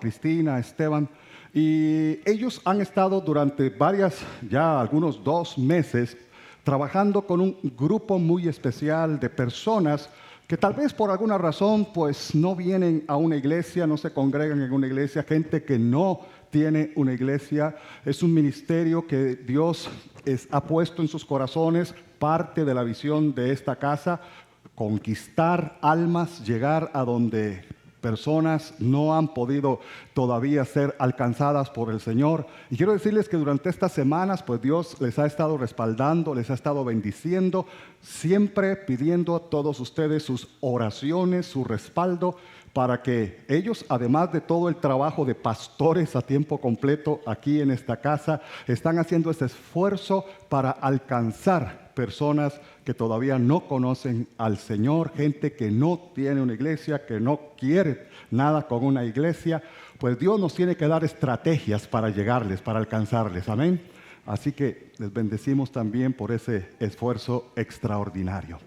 Cristina, a Esteban, y ellos han estado durante ya algunos 2 meses, trabajando con un grupo muy especial de personas que tal vez por alguna razón pues no vienen a una iglesia, no se congregan en una iglesia, gente que no tiene una iglesia. Es un ministerio que Dios ha puesto en sus corazones, parte de la visión de esta casa, conquistar almas, llegar a donde personas no han podido todavía ser alcanzadas por el Señor. Y quiero decirles que durante estas semanas, pues Dios les ha estado respaldando, les ha estado bendiciendo, siempre pidiendo a todos ustedes sus oraciones, su respaldo, para que ellos, además de todo el trabajo de pastores a tiempo completo aquí en esta casa, están haciendo este esfuerzo para alcanzar personas que todavía no conocen al Señor, gente que no tiene una iglesia, que no quiere nada con una iglesia. Pues Dios nos tiene que dar estrategias para llegarles, para alcanzarles. Amén. Así que les bendecimos también por ese esfuerzo extraordinario.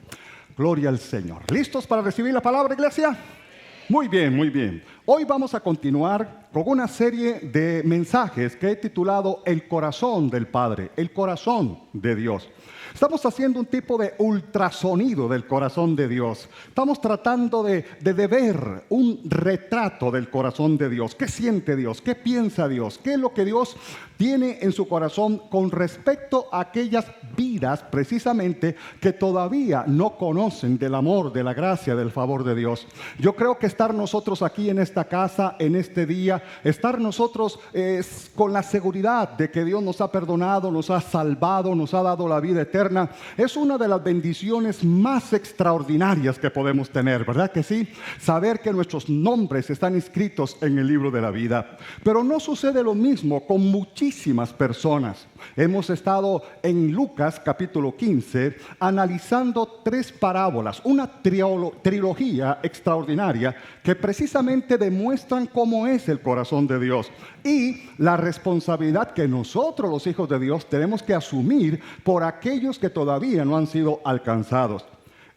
Gloria al Señor. ¿Listos para recibir la palabra, iglesia? Muy bien, muy bien. Hoy vamos a continuar con una serie de mensajes que he titulado El corazón del Padre, el corazón de Dios. Estamos haciendo un tipo de ultrasonido del corazón de Dios. Estamos tratando de ver un retrato del corazón de Dios. ¿Qué siente Dios? ¿Qué piensa Dios? ¿Qué es lo que Dios tiene en su corazón con respecto a aquellas vidas precisamente que todavía no conocen del amor, de la gracia, del favor de Dios? Yo creo que estar nosotros aquí en esta casa, en este día, estar nosotros con la seguridad de que Dios nos ha perdonado, nos ha salvado, nos ha dado la vida eterna, es una de las bendiciones más extraordinarias que podemos tener, ¿verdad que sí? Saber que nuestros nombres están inscritos en el libro de la vida. Pero no sucede lo mismo con muchísimas personas. Hemos estado en Lucas capítulo 15 analizando 3 parábolas, una trilogía extraordinaria que precisamente demuestran cómo es el corazón de Dios y la responsabilidad que nosotros, los hijos de Dios, tenemos que asumir por aquellos que todavía no han sido alcanzados.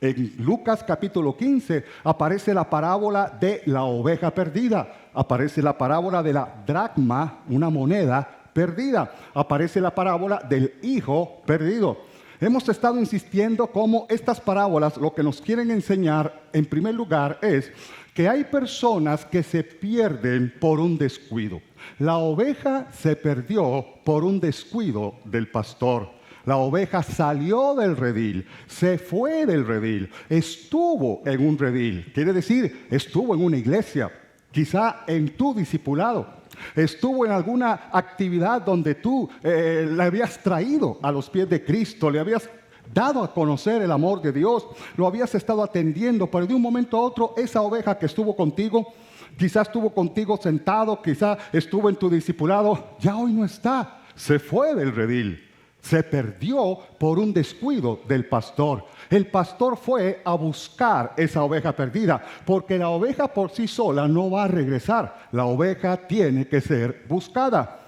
En Lucas capítulo 15 aparece la parábola de la oveja perdida, aparece la parábola de la dracma, una moneda perdida, aparece la parábola del hijo perdido. Hemos estado insistiendo cómo estas parábolas lo que nos quieren enseñar en primer lugar es que hay personas que se pierden por un descuido. La oveja se perdió por un descuido del pastor. La oveja salió del redil, se fue del redil, estuvo en un redil. Quiere decir, estuvo en una iglesia, quizá en tu discipulado. Estuvo en alguna actividad donde tú le habías traído a los pies de Cristo, le habías dado a conocer el amor de Dios, lo habías estado atendiendo, pero de un momento a otro esa oveja que estuvo contigo, quizás estuvo contigo sentado, quizás estuvo en tu discipulado, ya hoy no está, se fue del redil. Se perdió por un descuido del pastor. El pastor fue a buscar esa oveja perdida, porque la oveja por sí sola no va a regresar. La oveja tiene que ser buscada.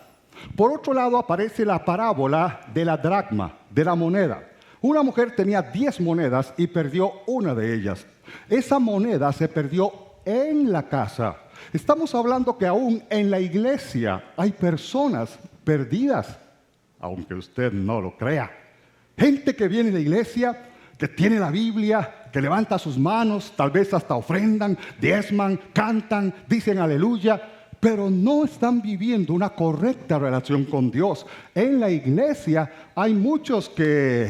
Por otro lado aparece la parábola de la dracma, de la moneda. Una mujer tenía 10 monedas y perdió una de ellas. Esa moneda se perdió en la casa. Estamos hablando que aún en la iglesia hay personas perdidas, aunque usted no lo crea. Gente que viene a la iglesia, que tiene la Biblia, que levanta sus manos, tal vez hasta ofrendan, diezman, cantan, dicen aleluya, pero no están viviendo una correcta relación con Dios. En la iglesia hay muchos que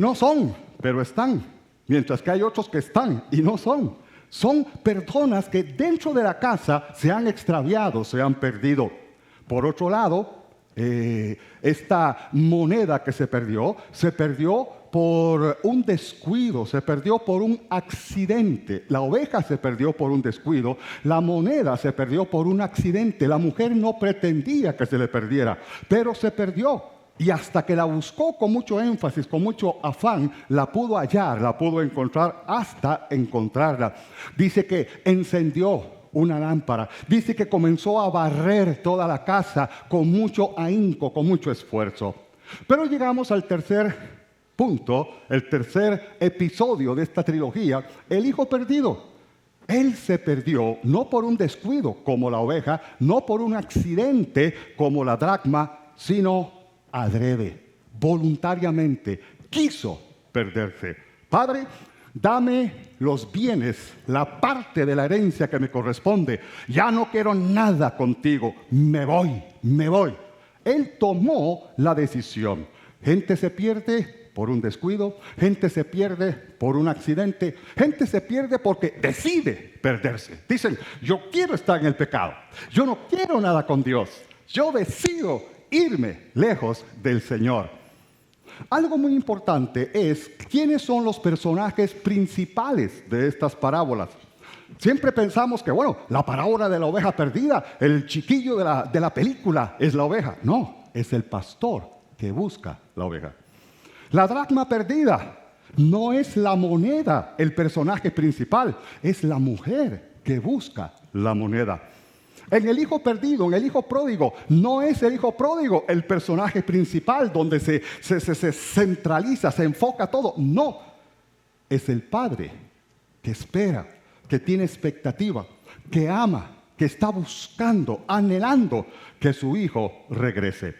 no son, pero están, mientras que hay otros que están y no son. Son personas que dentro de la casa se han extraviado, se han perdido. Por otro lado, esta moneda que se perdió por un descuido, se perdió por un accidente. La oveja se perdió por un descuido, la moneda se perdió por un accidente. La mujer no pretendía que se le perdiera, pero se perdió. Y hasta que la buscó con mucho énfasis, con mucho afán, la pudo hallar, la pudo encontrar hasta encontrarla. Dice que encendió una lámpara. Dice que comenzó a barrer toda la casa con mucho ahínco, con mucho esfuerzo. Pero llegamos al tercer punto, el tercer episodio de esta trilogía, el hijo perdido. Él se perdió no por un descuido como la oveja, no por un accidente como la dracma, sino adrede, voluntariamente, quiso perderse. Padre, dame los bienes, la parte de la herencia que me corresponde. Ya no quiero nada contigo, me voy, me voy. Él tomó la decisión. Gente se pierde por un descuido, gente se pierde por un accidente, gente se pierde porque decide perderse. Dicen, yo quiero estar en el pecado, yo no quiero nada con Dios, yo decido irme lejos del Señor. Algo muy importante es quiénes son los personajes principales de estas parábolas. Siempre pensamos que, bueno, la parábola de la oveja perdida, el chiquillo de la película es la oveja. No, es el pastor que busca la oveja. La dracma perdida no es la moneda el personaje principal, es la mujer que busca la moneda. En el hijo perdido, en el hijo pródigo, no es el hijo pródigo el personaje principal donde se centraliza, se enfoca todo. No, es el padre que espera, que tiene expectativa, que ama, que está buscando, anhelando que su hijo regrese.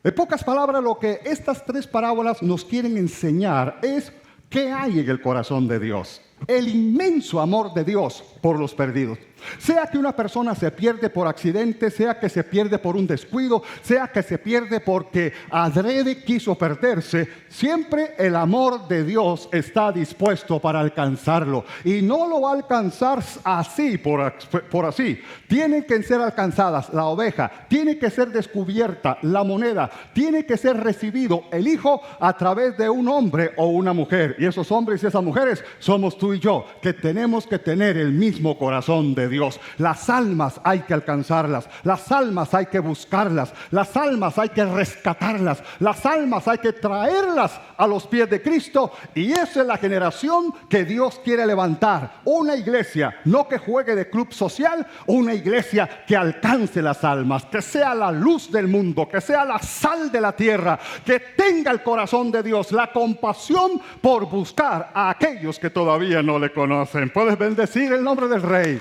En pocas palabras, lo que estas tres parábolas nos quieren enseñar es qué hay en el corazón de Dios. El inmenso amor de Dios por los perdidos. Sea que una persona se pierde por accidente, sea que se pierde por un descuido, sea que se pierde porque adrede quiso perderse, siempre el amor de Dios está dispuesto para alcanzarlo. Y no lo va a alcanzar así, por así. Tienen que ser alcanzadas la oveja, tiene que ser descubierta la moneda, tiene que ser recibido el hijo a través de un hombre o una mujer. Y esos hombres y esas mujeres somos tú y yo, que tenemos que tener el mismo corazón de Dios. Las almas hay que alcanzarlas, las almas hay que buscarlas, las almas hay que rescatarlas, las almas hay que traerlas a los pies de Cristo. Y esa es la generación que Dios quiere levantar. Una iglesia, no que juegue de club social, una iglesia que alcance las almas, que sea la luz del mundo, que sea la sal de la tierra, que tenga el corazón de Dios, la compasión por buscar a aquellos que todavía no le conocen. Puedes bendecir el nombre del Rey.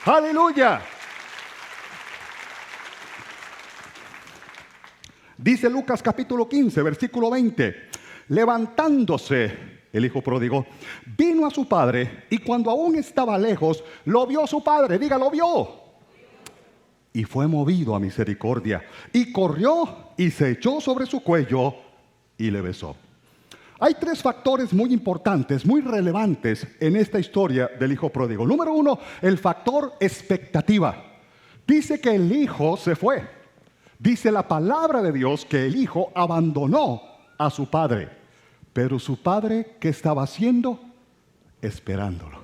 ¡Aleluya! Dice Lucas capítulo 15, versículo 20. Levantándose el hijo pródigo, vino a su padre, y cuando aún estaba lejos, lo vio su padre. Diga, lo vio. Y fue movido a misericordia, y corrió y se echó sobre su cuello y le besó. Hay tres factores muy importantes, muy relevantes en esta historia del hijo pródigo. Número uno, el factor expectativa. Dice que el hijo se fue. Dice la palabra de Dios que el hijo abandonó a su padre. Pero su padre, ¿qué estaba haciendo? Esperándolo.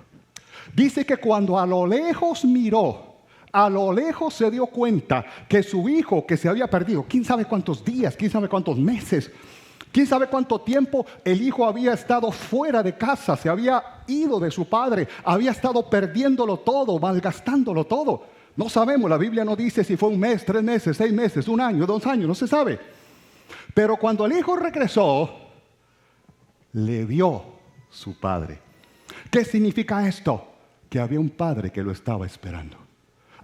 Dice que cuando a lo lejos miró, a lo lejos se dio cuenta que su hijo que se había perdido, quién sabe cuántos días, quién sabe cuántos meses, quién sabe cuánto tiempo el hijo había estado fuera de casa, se había ido de su padre, había estado perdiéndolo todo, malgastándolo todo. No sabemos, la Biblia no dice si fue un mes, 3 meses, 6 meses, 1 año, 2 años, no se sabe. Pero cuando el hijo regresó, le vio su padre. ¿Qué significa esto? Que había un padre que lo estaba esperando.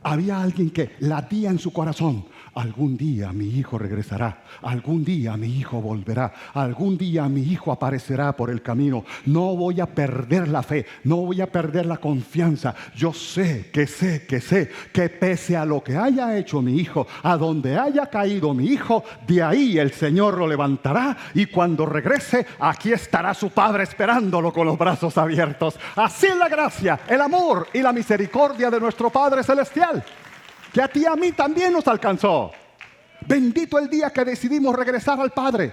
Había alguien que latía en su corazón. Algún día mi hijo regresará. Algún día mi hijo volverá. Algún día mi hijo aparecerá por el camino. No voy a perder la fe. No voy a perder la confianza. Yo sé que pese a lo que haya hecho mi hijo, a donde haya caído mi hijo, de ahí el Señor lo levantará. Y cuando regrese, aquí estará su padre esperándolo con los brazos abiertos. Así es la gracia, el amor y la misericordia de nuestro Padre Celestial, que a ti y a mí también nos alcanzó. Bendito el día que decidimos regresar al Padre.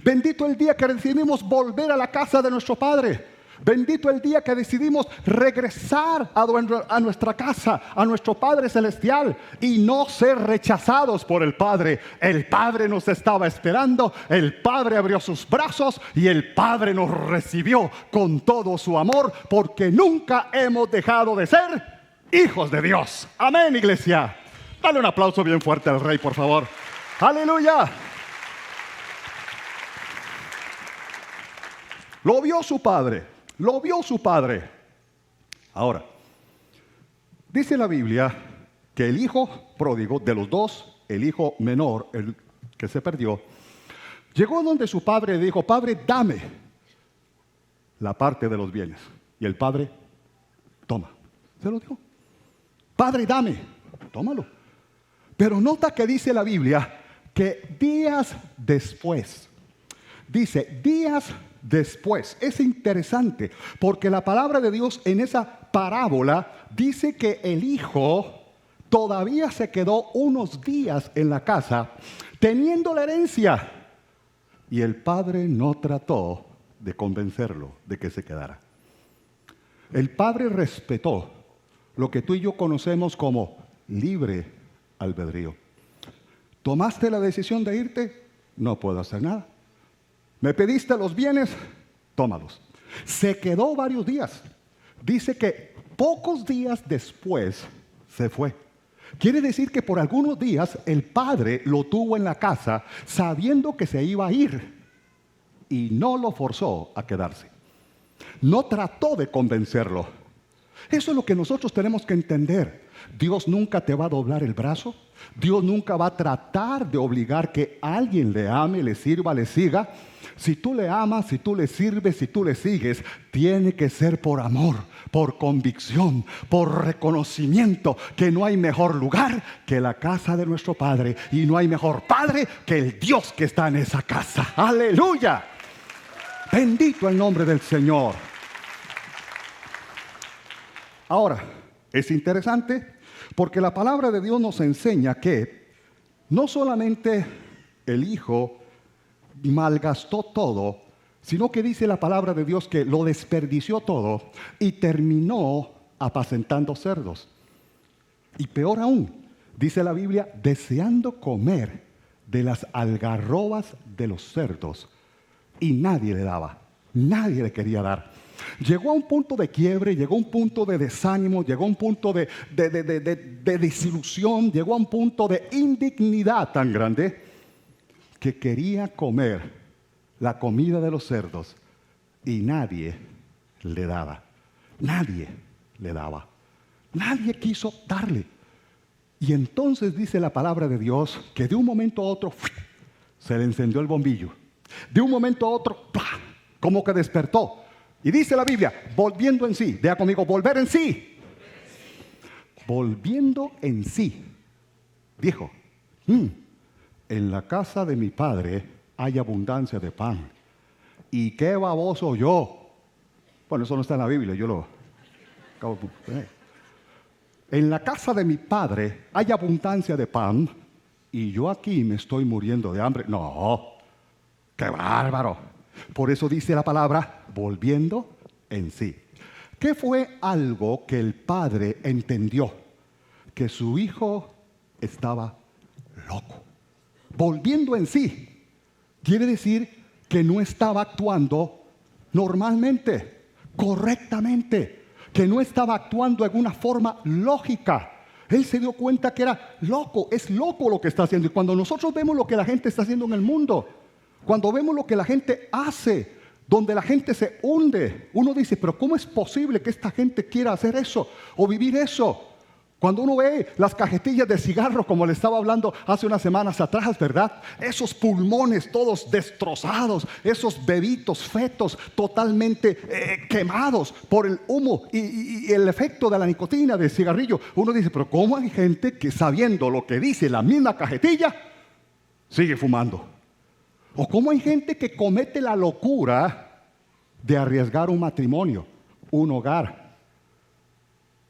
Bendito el día que decidimos volver a la casa de nuestro Padre. Bendito el día que decidimos regresar a nuestra casa, a nuestro Padre Celestial, y no ser rechazados por el Padre. El Padre nos estaba esperando, el Padre abrió sus brazos y el Padre nos recibió con todo su amor, porque nunca hemos dejado de ser hijos de Dios. Amén, iglesia. Dale un aplauso bien fuerte al Rey, por favor. Aleluya. Lo vio su padre. Lo vio su padre. Ahora, Dice la Biblia que el hijo pródigo, de los dos, el hijo menor, el que se perdió, llegó donde su padre y dijo: Padre, dame la parte de los bienes. Y el padre, toma. Se lo dijo. Padre, dame, tómalo. Pero nota que dice la Biblia que días después, dice días después. Es interesante porque la palabra de Dios en esa parábola dice que el hijo todavía se quedó unos días en la casa teniendo la herencia. Y el padre no trató de convencerlo de que se quedara. El padre respetó lo que tú y yo conocemos como libre albedrío. ¿Tomaste la decisión de irte? No puedo hacer nada. ¿Me pediste los bienes? Tómalos. Se quedó varios días. Dice que pocos días después se fue. Quiere decir que por algunos días el padre lo tuvo en la casa sabiendo que se iba a ir y no lo forzó a quedarse. No trató de convencerlo. Eso es lo que nosotros tenemos que entender. Dios nunca te va a doblar el brazo. Dios nunca va a tratar de obligar que alguien le ame, le sirva, le siga. Si tú le amas, si tú le sirves, si tú le sigues, tiene que ser por amor, por convicción, por reconocimiento que no hay mejor lugar que la casa de nuestro Padre y no hay mejor Padre que el Dios que está en esa casa. ¡Aleluya! Bendito el nombre del Señor. Ahora, es interesante porque la palabra de Dios nos enseña que no solamente el hijo malgastó todo, sino que dice la palabra de Dios que lo desperdició todo y terminó apacentando cerdos. Y peor aún, dice la Biblia, deseando comer de las algarrobas de los cerdos. Y nadie le daba, nadie le quería dar. Llegó a un punto de quiebre, llegó a un punto de desánimo, llegó a un punto de desilusión, llegó a un punto de indignidad tan grande que quería comer la comida de los cerdos y nadie le daba. Nadie le daba. Nadie quiso darle. Y entonces dice la palabra de Dios que de un momento a otro se le encendió el bombillo. De un momento a otro, ¡pah!, como que despertó. Y dice la Biblia, volviendo en sí. Diga conmigo, volver en sí. Volviendo en sí. Dijo, en la casa de mi padre hay abundancia de pan. Y qué baboso yo. Bueno, eso no está en la Biblia, yo lo acabo de poner. En la casa de mi padre hay abundancia de pan y yo aquí me estoy muriendo de hambre. No, qué bárbaro. Por eso dice la palabra, volviendo en sí. ¿Qué fue algo que el padre entendió? Que su hijo estaba loco. Volviendo en sí. Quiere decir que no estaba actuando normalmente, correctamente, que no estaba actuando en una forma lógica. Él se dio cuenta que era loco, es loco lo que está haciendo. Y cuando nosotros vemos lo que la gente está haciendo en el mundo, cuando vemos lo que la gente hace, donde la gente se hunde, uno dice, pero ¿cómo es posible que esta gente quiera hacer eso o vivir eso? Cuando uno ve las cajetillas de cigarro, como le estaba hablando hace unas semanas atrás, ¿verdad? Esos pulmones todos destrozados, esos bebitos, fetos totalmente quemados por el humo y el efecto de la nicotina del cigarrillo. Uno dice, pero ¿cómo hay gente que sabiendo lo que dice la misma cajetilla, sigue fumando? ¿O cómo hay gente que comete la locura de arriesgar un matrimonio, un hogar?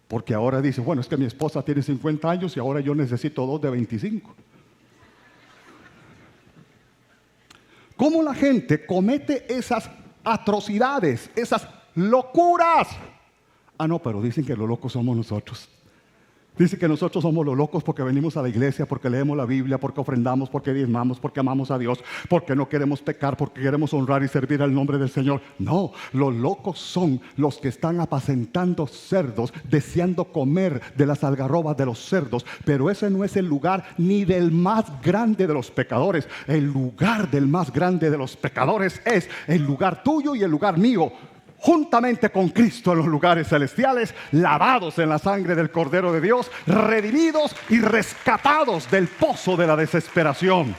Porque ahora dice, bueno, es que mi esposa tiene 50 años y ahora yo necesito 2 de 25. ¿Cómo la gente comete esas atrocidades, esas locuras? Ah, no, pero dicen que los locos somos nosotros. Dicen que nosotros somos los locos porque venimos a la iglesia, porque leemos la Biblia, porque ofrendamos, porque diezmamos, porque amamos a Dios, porque no queremos pecar, porque queremos honrar y servir al nombre del Señor. No, los locos son los que están apacentando cerdos, deseando comer de las algarrobas de los cerdos. Pero ese no es el lugar ni del más grande de los pecadores. El lugar del más grande de los pecadores es el lugar tuyo y el lugar mío. juntamente con Cristo en los lugares celestiales, lavados en la sangre del Cordero de Dios, redimidos y rescatados del pozo de la desesperación.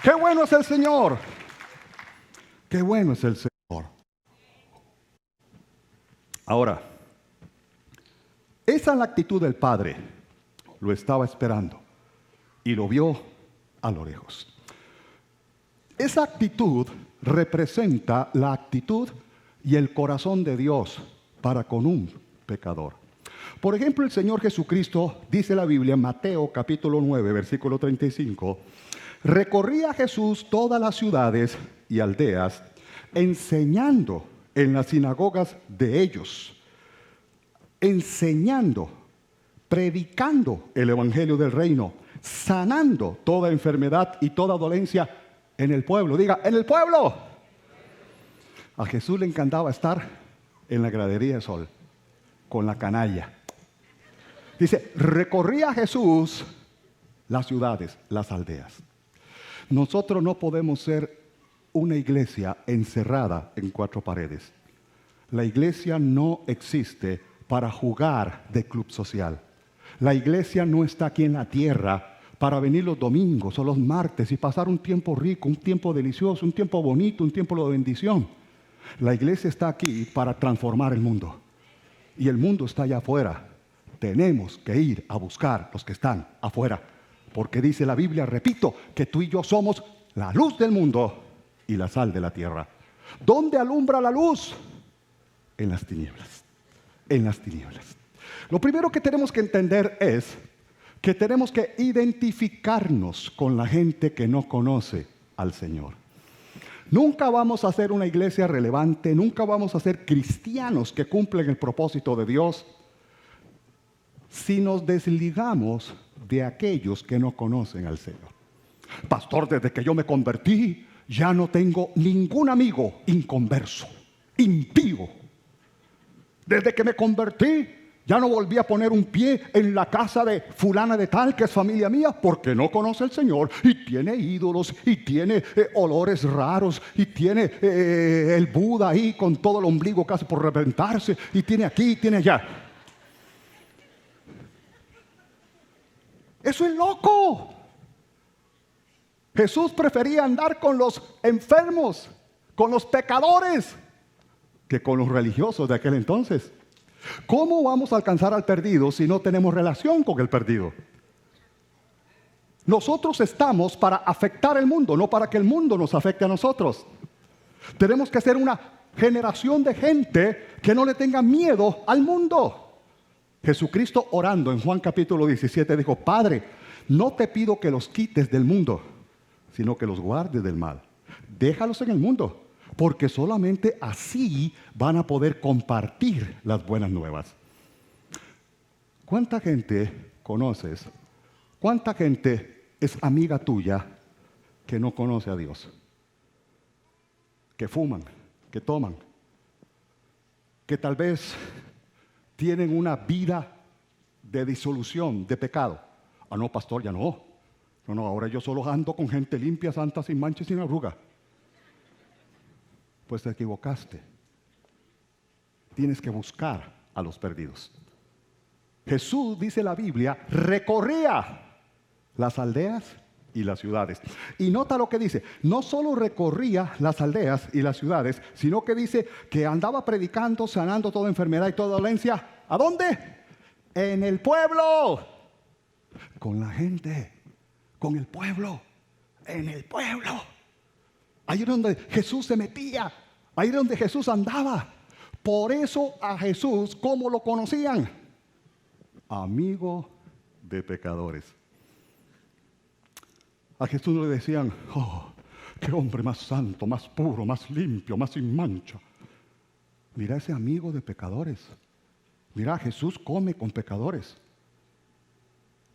¡Qué bueno es el Señor! ¡Qué bueno es el Señor! Ahora, esa es la actitud del Padre. Lo estaba esperando y lo vio a lo lejos. Esa actitud representa la actitud y el corazón de Dios para con un pecador. Por ejemplo, el Señor Jesucristo, dice la Biblia en Mateo capítulo 9, versículo 35, recorría Jesús todas las ciudades y aldeas, enseñando en las sinagogas de ellos, enseñando, predicando el evangelio del reino, sanando toda enfermedad y toda dolencia en el pueblo. Diga, en el pueblo. A Jesús le encantaba estar en la gradería de sol, con la canalla. Dice, recorría Jesús las ciudades, las aldeas. Nosotros no podemos ser una iglesia encerrada en cuatro paredes. La iglesia no existe para jugar de club social. La iglesia no está aquí en la tierra para venir los domingos o los martes y pasar un tiempo rico, un tiempo delicioso, un tiempo bonito, un tiempo de bendición. La iglesia está aquí para transformar el mundo. Y el mundo está allá afuera. Tenemos que ir a buscar los que están afuera. Porque dice la Biblia, repito, que tú y yo somos la luz del mundo y la sal de la tierra. ¿Dónde alumbra la luz? En las tinieblas. En las tinieblas. Lo primero que tenemos que entender es que tenemos que identificarnos con la gente que no conoce al Señor. Nunca vamos a ser una iglesia relevante, nunca vamos a ser cristianos que cumplen el propósito de Dios si nos desligamos de aquellos que no conocen al Señor. Pastor, desde que yo me convertí, ya no tengo ningún amigo inconverso, impío. Desde que me convertí, ya no volví a poner un pie en la casa de fulana de tal, que es familia mía, porque no conoce al Señor, y tiene ídolos, y tiene olores raros, y tiene el Buda ahí con todo el ombligo casi por reventarse, y tiene aquí, y tiene allá. Eso es loco. Jesús prefería andar con los enfermos, con los pecadores, que con los religiosos de aquel entonces. ¿Cómo vamos a alcanzar al perdido si no tenemos relación con el perdido? Nosotros estamos para afectar el mundo, no para que el mundo nos afecte a nosotros. Tenemos que ser una generación de gente que no le tenga miedo al mundo. Jesucristo, orando en Juan capítulo 17, dijo, Padre, no te pido que los quites del mundo, sino que los guardes del mal. Déjalos en el mundo, porque solamente así van a poder compartir las buenas nuevas. ¿Cuánta gente conoces? ¿Cuánta gente es amiga tuya que no conoce a Dios? Que fuman, que toman, que tal vez tienen una vida de disolución, de pecado. Ah, no, pastor, ya no. No, ahora yo solo ando con gente limpia, santa, sin mancha y sin arruga. Pues te equivocaste. Tienes que buscar a los perdidos. Jesús, dice la Biblia, recorría las aldeas y las ciudades. Y nota lo que dice, no solo recorría las aldeas y las ciudades, sino que dice que andaba predicando, sanando toda enfermedad y toda dolencia. ¿A dónde? En el pueblo. Con la gente, con el pueblo, en el pueblo. Ahí es donde Jesús se metía, ahí es donde Jesús andaba. Por eso a Jesús, ¿cómo lo conocían? Amigo de pecadores. A Jesús le decían, oh, qué hombre más santo, más puro, más limpio, más sin mancha. Mira ese amigo de pecadores. Mira, Jesús come con pecadores.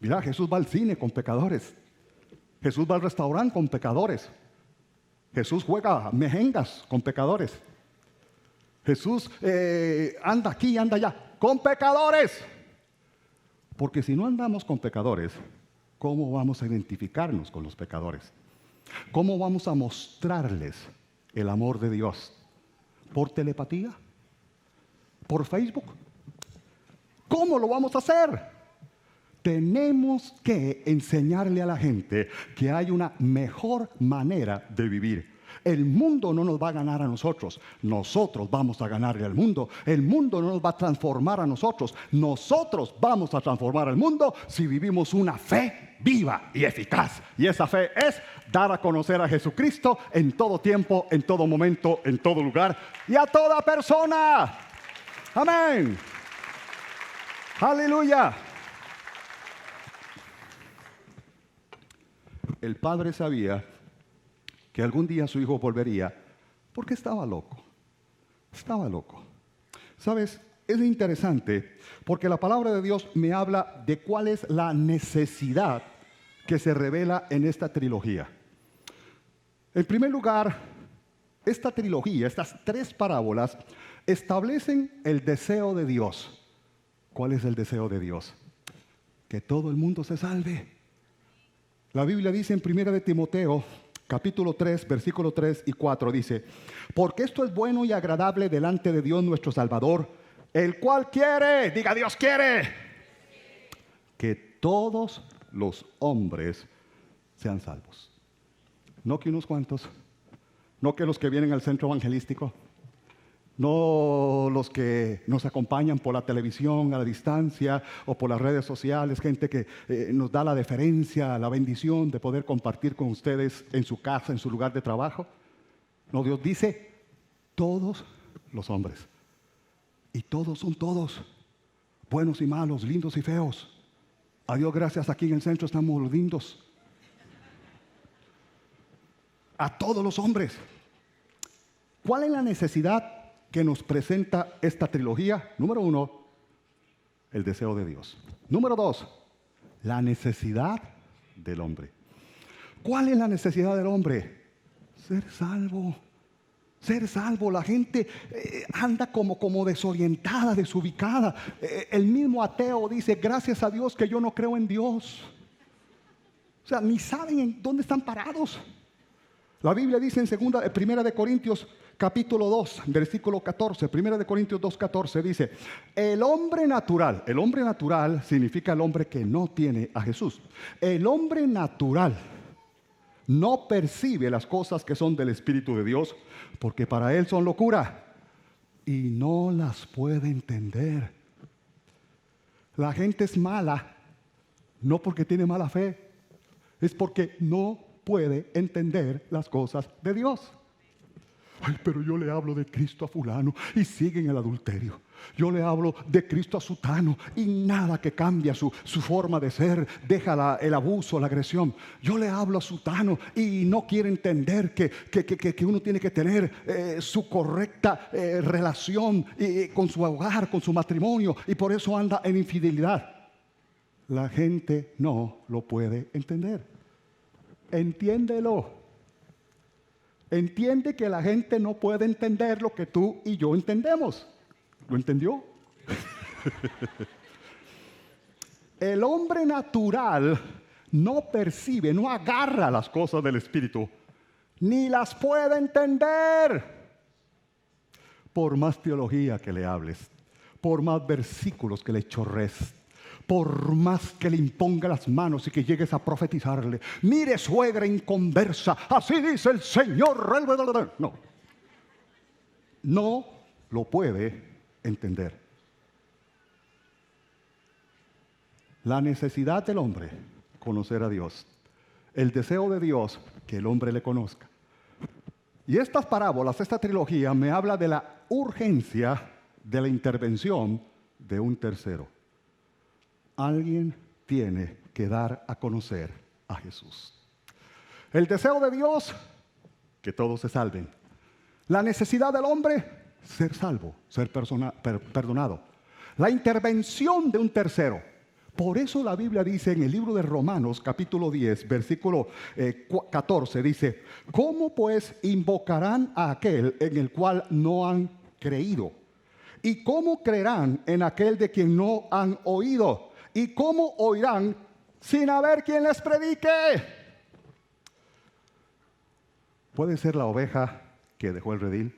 Mira, Jesús va al cine con pecadores. Jesús va al restaurante con pecadores. Jesús juega mejengas con pecadores. Jesús anda aquí, anda allá, con pecadores. Porque si no andamos con pecadores, ¿cómo vamos a identificarnos con los pecadores? ¿Cómo vamos a mostrarles el amor de Dios? ¿Por telepatía? ¿Por Facebook? ¿Cómo lo vamos a hacer? Tenemos que enseñarle a la gente que hay una mejor manera de vivir. El mundo no nos va a ganar a nosotros. Nosotros vamos a ganarle al mundo. El mundo no nos va a transformar a nosotros. Nosotros vamos a transformar al mundo si vivimos una fe viva y eficaz. Y esa fe es dar a conocer a Jesucristo en todo tiempo, en todo momento, en todo lugar y a toda persona. Amén. Aleluya. El padre sabía que algún día su hijo volvería porque estaba loco. Estaba loco. ¿Sabes? Es interesante porque la palabra de Dios me habla de cuál es la necesidad que se revela en esta trilogía. En primer lugar, esta trilogía, estas 3 parábolas, establecen el deseo de Dios. ¿Cuál es el deseo de Dios? Que todo el mundo se salve. La Biblia dice en 1 de Timoteo, capítulo 3, versículo 3 y 4, dice: porque esto es bueno y agradable delante de Dios nuestro Salvador, el cual quiere, diga Dios quiere, que todos los hombres sean salvos. No que unos cuantos, no que los que vienen al centro evangelístico, no los que nos acompañan por la televisión a la distancia o por las redes sociales, gente que nos da la deferencia, la bendición de poder compartir con ustedes en su casa, en su lugar de trabajo. No, Dios dice todos los hombres. Y todos son todos, buenos y malos, lindos y feos. A Dios gracias, aquí en el centro estamos lindos. A todos los hombres. ¿Cuál es la necesidad que nos presenta esta trilogía? Número 1, el deseo de Dios. Número 2, la necesidad del hombre. ¿Cuál es la necesidad del hombre? Ser salvo. Ser salvo. La gente anda como desorientada, desubicada. El mismo ateo dice: gracias a Dios que yo no creo en Dios. O sea, ni saben en dónde están parados. La Biblia dice en 1 de Corintios capítulo 2, versículo 14, 1 de Corintios 2, 14, dice: el hombre natural significa el hombre que no tiene a Jesús. El hombre natural no percibe las cosas que son del Espíritu de Dios, porque para él son locura y no las puede entender. La gente es mala, no porque tiene mala fe, es porque no puede entender las cosas de Dios. Ay, pero yo le hablo de Cristo a fulano y sigue en el adulterio. Yo le hablo de Cristo a sutano y nada que cambia su forma de ser, deja el abuso, la agresión. Yo le hablo a sutano y no quiere entender que uno tiene que tener su correcta relación con su hogar, con su matrimonio, y por eso anda en infidelidad. La gente no lo puede entender. Entiéndelo. Entiende que la gente no puede entender lo que tú y yo entendemos. ¿Lo entendió? El hombre natural no percibe, no agarra las cosas del Espíritu, ni las puede entender. Por más teología que le hables, por más versículos que le chorres, por más que le imponga las manos y que llegues a profetizarle: mire, suegra inconversa, así dice el Señor. No lo puede entender. La necesidad del hombre, conocer a Dios. El deseo de Dios, que el hombre le conozca. Y estas parábolas, esta trilogía, me habla de la urgencia de la intervención de un tercero. Alguien tiene que dar a conocer a Jesús. El deseo de Dios, que todos se salven. La necesidad del hombre, ser salvo, ser perdonado. La intervención de un tercero. Por eso la Biblia dice en el libro de Romanos, capítulo 10, versículo 14, dice: ¿cómo pues invocarán a aquel en el cual no han creído? ¿Y cómo creerán en aquel de quien no han oído? ¿Y cómo oirán sin haber quien les predique? Puede ser la oveja que dejó el redil.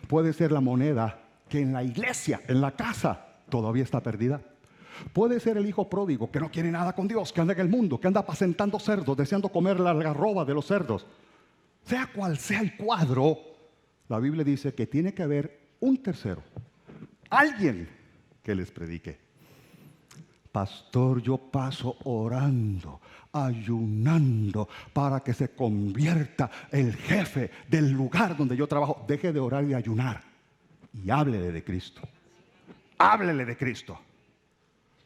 Puede ser la moneda que en la iglesia, en la casa, todavía está perdida. Puede ser el hijo pródigo que no quiere nada con Dios, que anda en el mundo, que anda apacentando cerdos, deseando comer la algarroba de los cerdos. Sea cual sea el cuadro, la Biblia dice que tiene que haber un tercero, alguien que les predique. Pastor, yo paso orando, ayunando para que se convierta el jefe del lugar donde yo trabajo. Deje de orar y ayunar y háblele de Cristo. Háblele de Cristo.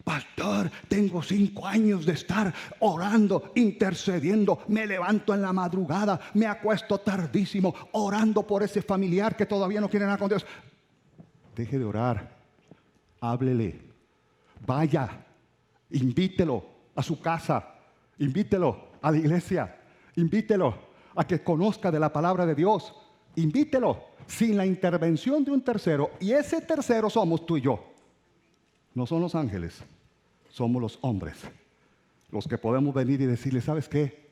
Pastor, tengo 5 años de estar orando, intercediendo. Me levanto en la madrugada, me acuesto tardísimo, orando por ese familiar que todavía no quiere nada con Dios. Deje de orar, háblele, vaya, invítelo a su casa, invítelo a la iglesia, invítelo a que conozca de la palabra de Dios, invítelo sin la intervención de un tercero. Y ese tercero somos tú y yo. No son los ángeles, somos los hombres, los que podemos venir y decirle, ¿sabes qué?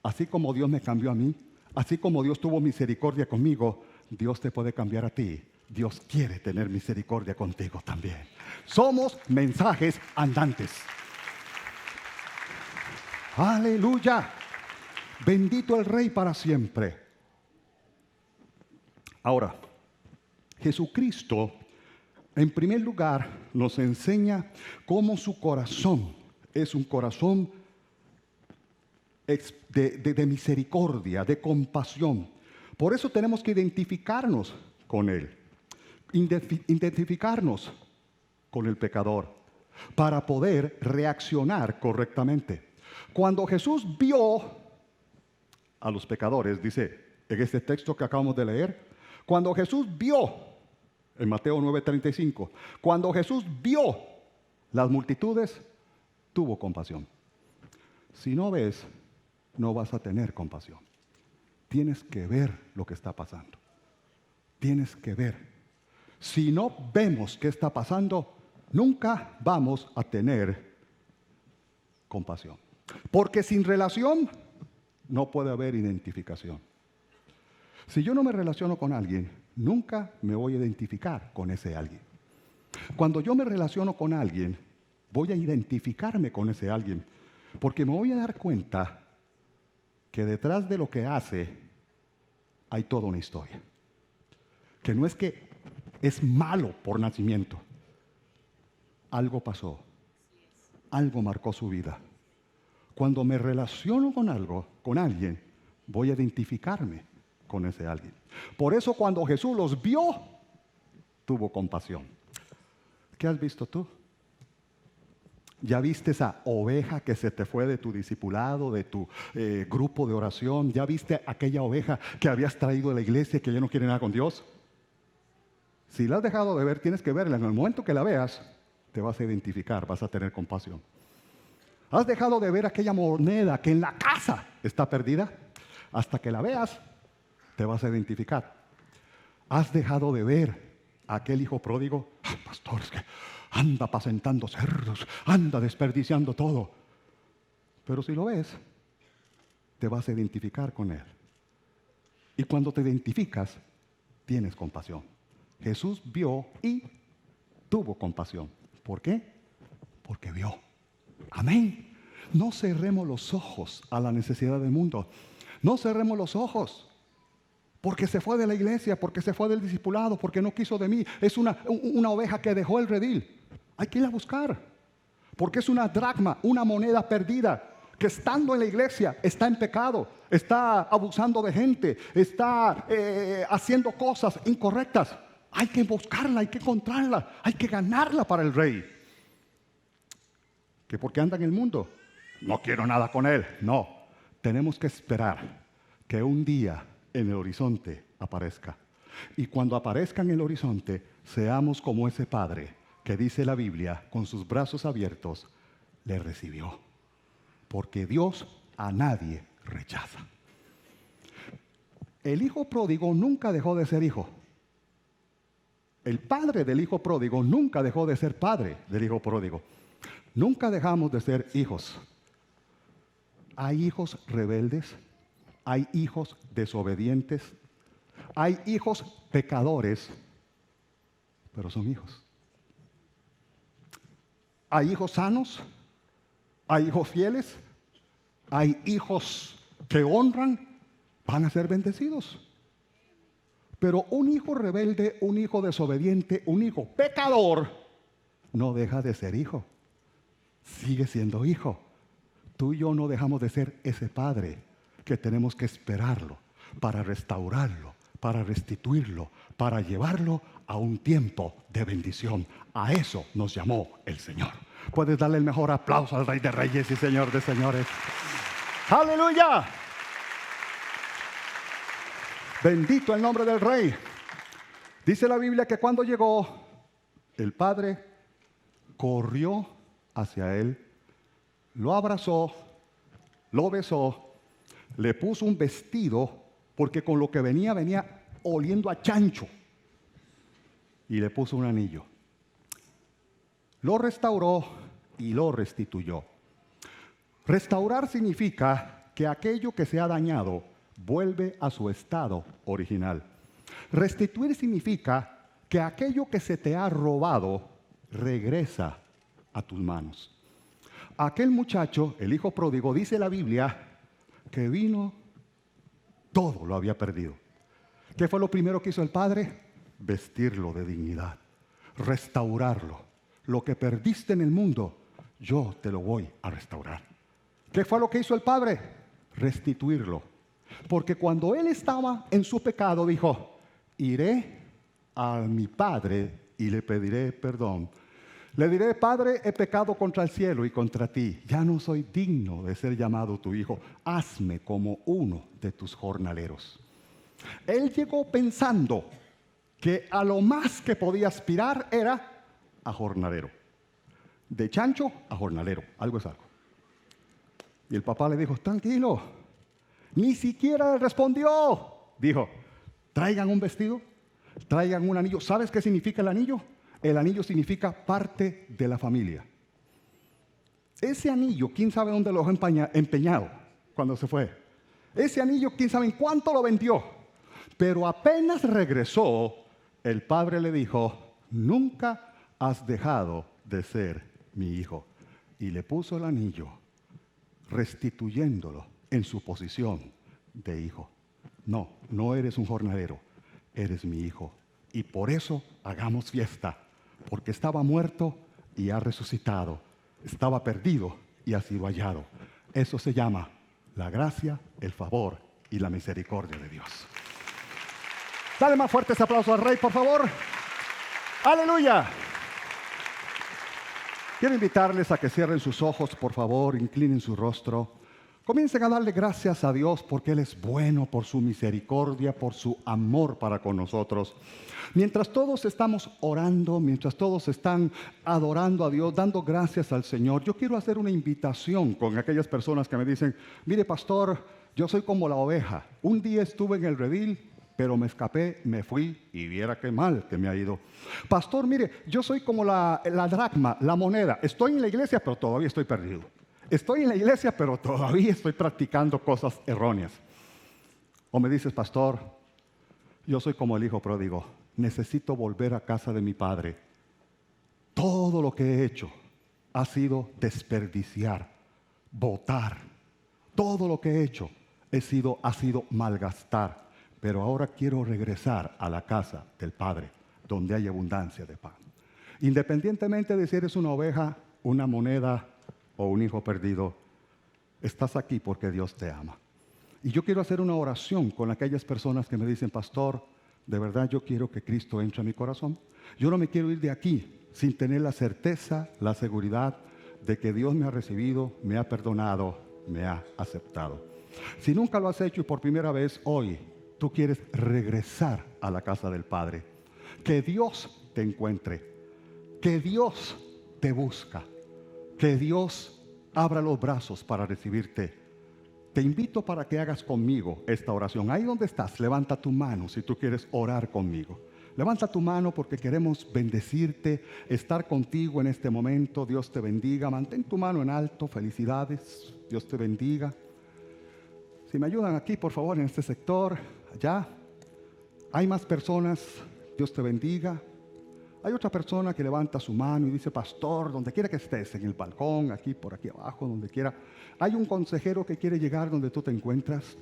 Así como Dios me cambió a mí, así como Dios tuvo misericordia conmigo, Dios te puede cambiar a ti. Dios quiere tener misericordia contigo también. Somos mensajes andantes. Aleluya. Bendito el Rey para siempre. Ahora, Jesucristo, en primer lugar, nos enseña cómo su corazón es un corazón de misericordia, de compasión. Por eso tenemos que identificarnos con Él, identificarnos con el pecador, para poder reaccionar correctamente. Cuando Jesús vio a los pecadores, dice en este texto que acabamos de leer, cuando Jesús vio, en Mateo 9:35, cuando Jesús vio las multitudes, tuvo compasión. Si no ves, no vas a tener compasión. Tienes que ver lo que está pasando. Tienes que ver. Si no vemos qué está pasando, nunca vamos a tener compasión. Porque sin relación no puede haber identificación. Si yo no me relaciono con alguien, nunca me voy a identificar con ese alguien. Cuando yo me relaciono con alguien, voy a identificarme con ese alguien, porque me voy a dar cuenta que detrás de lo que hace hay toda una historia. Que no es que es malo por nacimiento. Algo pasó, algo marcó su vida. Cuando me relaciono con algo, con alguien, voy a identificarme con ese alguien. Por eso cuando Jesús los vio, tuvo compasión. ¿Qué has visto tú? ¿Ya viste esa oveja que se te fue de tu discipulado, de tu grupo de oración? ¿Ya viste aquella oveja que habías traído de la iglesia que ya no quiere nada con Dios? Si la has dejado de ver, tienes que verla. En el momento que la veas, te vas a identificar, vas a tener compasión. ¿Has dejado de ver aquella moneda que en la casa está perdida? Hasta que la veas, te vas a identificar. ¿Has dejado de ver a aquel hijo pródigo? Pastor, es que anda apacentando cerdos, anda desperdiciando todo. Pero si lo ves, te vas a identificar con él. Y cuando te identificas, tienes compasión. Jesús vio y tuvo compasión. ¿Por qué? Porque vio. Amén. No cerremos los ojos a la necesidad del mundo. No cerremos los ojos. Porque se fue de la iglesia, porque se fue del discipulado, porque no quiso de mí. Es una oveja que dejó el redil. Hay que ir a buscar. Porque es una dracma, una moneda perdida, que estando en la iglesia está en pecado, está abusando de gente, está haciendo cosas incorrectas. Hay que buscarla, hay que encontrarla, hay que ganarla para el Rey. Que porque anda en el mundo, no quiero nada con él. No, tenemos que esperar que un día en el horizonte aparezca. Y cuando aparezca en el horizonte, seamos como ese padre que dice la Biblia, con sus brazos abiertos, le recibió. Porque Dios a nadie rechaza. El hijo pródigo nunca dejó de ser hijo. El padre del hijo pródigo nunca dejó de ser padre del hijo pródigo. Nunca dejamos de ser hijos. Hay hijos rebeldes, hay hijos desobedientes, Hay hijos pecadores, pero son hijos. Hay hijos sanos, hay hijos fieles, hay hijos que honran, van a ser bendecidos. Pero un hijo rebelde, un hijo desobediente, un hijo pecador, no deja de ser hijo. Sigue siendo hijo. Tú y yo no dejamos de ser ese padre que tenemos que esperarlo para restaurarlo, para restituirlo, para llevarlo a un tiempo de bendición. A eso nos llamó el Señor. Puedes darle el mejor aplauso al Rey de Reyes y Señor de Señores. ¡Aleluya! Bendito el nombre del Rey. Dice la Biblia que cuando llegó, el padre corrió hacia él, lo abrazó, lo besó, le puso un vestido, porque con lo que venía oliendo a chancho, y le puso un anillo. Lo restauró y lo restituyó. Restaurar significa que aquello que se ha dañado vuelve a su estado original. Restituir significa que aquello que se te ha robado regresa a tus manos. Aquel muchacho, el hijo pródigo, dice la Biblia que vino, todo lo había perdido. ¿Qué fue lo primero que hizo el padre? Vestirlo de dignidad, restaurarlo. Lo que perdiste en el mundo, yo te lo voy a restaurar. ¿Qué fue lo que hizo el padre? Restituirlo. Porque cuando él estaba en su pecado, dijo: iré a mi padre y le pediré perdón. Le diré: Padre, he pecado contra el cielo y contra ti. Ya no soy digno de ser llamado tu hijo. Hazme como uno de tus jornaleros. Él llegó pensando que a lo más que podía aspirar era a jornalero. De chancho a jornalero, algo es algo. Y el papá le dijo: tranquilo. Ni siquiera le respondió. Dijo: traigan un vestido, traigan un anillo. ¿Sabes qué significa el anillo? El anillo significa parte de la familia. Ese anillo, ¿quién sabe dónde lo dejó empeñado cuando se fue? Ese anillo, ¿quién sabe en cuánto lo vendió? Pero apenas regresó, el padre le dijo: nunca has dejado de ser mi hijo. Y le puso el anillo, restituyéndolo en su posición de hijo. No, no eres un jornalero, eres mi hijo. Y por eso hagamos fiesta, porque estaba muerto y ha resucitado, estaba perdido y ha sido hallado. Eso se llama la gracia, el favor y la misericordia de Dios. Dale más fuerte ese aplauso al Rey, por favor. ¡Aleluya! Quiero invitarles a que cierren sus ojos, por favor, inclinen su rostro. Comiencen a darle gracias a Dios porque Él es bueno, por su misericordia, por su amor para con nosotros. Mientras todos estamos orando, mientras todos están adorando a Dios, dando gracias al Señor, yo quiero hacer una invitación con aquellas personas que me dicen: mire, pastor, yo soy como la oveja. Un día estuve en el redil, pero me escapé, me fui y viera qué mal que me ha ido. Pastor, mire, yo soy como la dracma, la moneda. Estoy en la iglesia, pero todavía estoy perdido. Estoy en la iglesia, pero todavía estoy practicando cosas erróneas. O me dices: pastor, yo soy como el hijo pródigo. Necesito volver a casa de mi padre. Todo lo que he hecho ha sido desperdiciar, botar. Todo lo que he hecho ha sido malgastar. Pero ahora quiero regresar a la casa del Padre, donde hay abundancia de pan. Independientemente de si eres una oveja, una moneda o un hijo perdido, estás aquí porque Dios te ama. Y yo quiero hacer una oración con aquellas personas que me dicen: pastor, de verdad yo quiero que Cristo entre a mi corazón. Yo no me quiero ir de aquí sin tener la certeza, la seguridad de que Dios me ha recibido, me ha perdonado, me ha aceptado. Si nunca lo has hecho y por primera vez hoy tú quieres regresar a la casa del Padre, que Dios te encuentre, que Dios te busca, que Dios abra los brazos para recibirte. Te invito para que hagas conmigo esta oración. Ahí donde estás, levanta tu mano si tú quieres orar conmigo. Levanta tu mano porque queremos bendecirte, estar contigo en este momento. Dios te bendiga. Mantén tu mano en alto. Felicidades. Dios te bendiga. Si me ayudan aquí, por favor, en este sector, allá. Hay más personas, Dios te bendiga. Hay otra persona que levanta su mano y dice, pastor, donde quiera que estés, en el balcón, aquí, por aquí abajo, donde quiera. Hay un consejero que quiere llegar donde tú te encuentras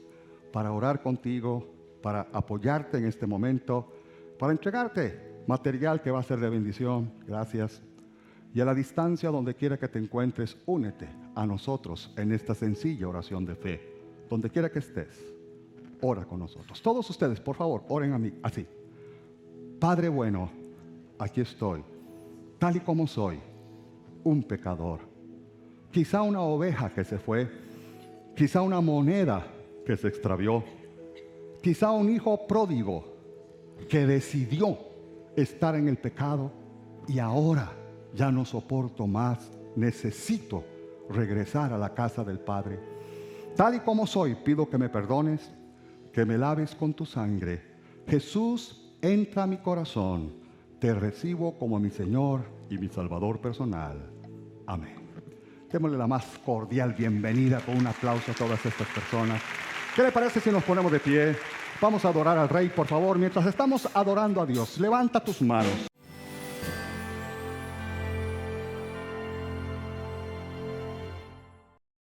para orar contigo, para apoyarte en este momento, para entregarte material que va a ser de bendición. Gracias. Y a la distancia, donde quiera que te encuentres, únete a nosotros en esta sencilla oración de fe. Donde quiera que estés, ora con nosotros. Todos ustedes, por favor, oren a mí, así. Padre bueno, aquí estoy, tal y como soy, un pecador. Quizá una oveja que se fue, quizá una moneda que se extravió, quizá un hijo pródigo que decidió estar en el pecado y ahora ya no soporto más, necesito regresar a la casa del Padre. Tal y como soy, pido que me perdones, que me laves con tu sangre. Jesús, entra a mi corazón, te recibo como mi Señor y mi Salvador personal. Amén. Démosle la más cordial bienvenida con un aplauso a todas estas personas. ¿Qué le parece si nos ponemos de pie? Vamos a adorar al Rey, por favor. Mientras estamos adorando a Dios, levanta tus manos.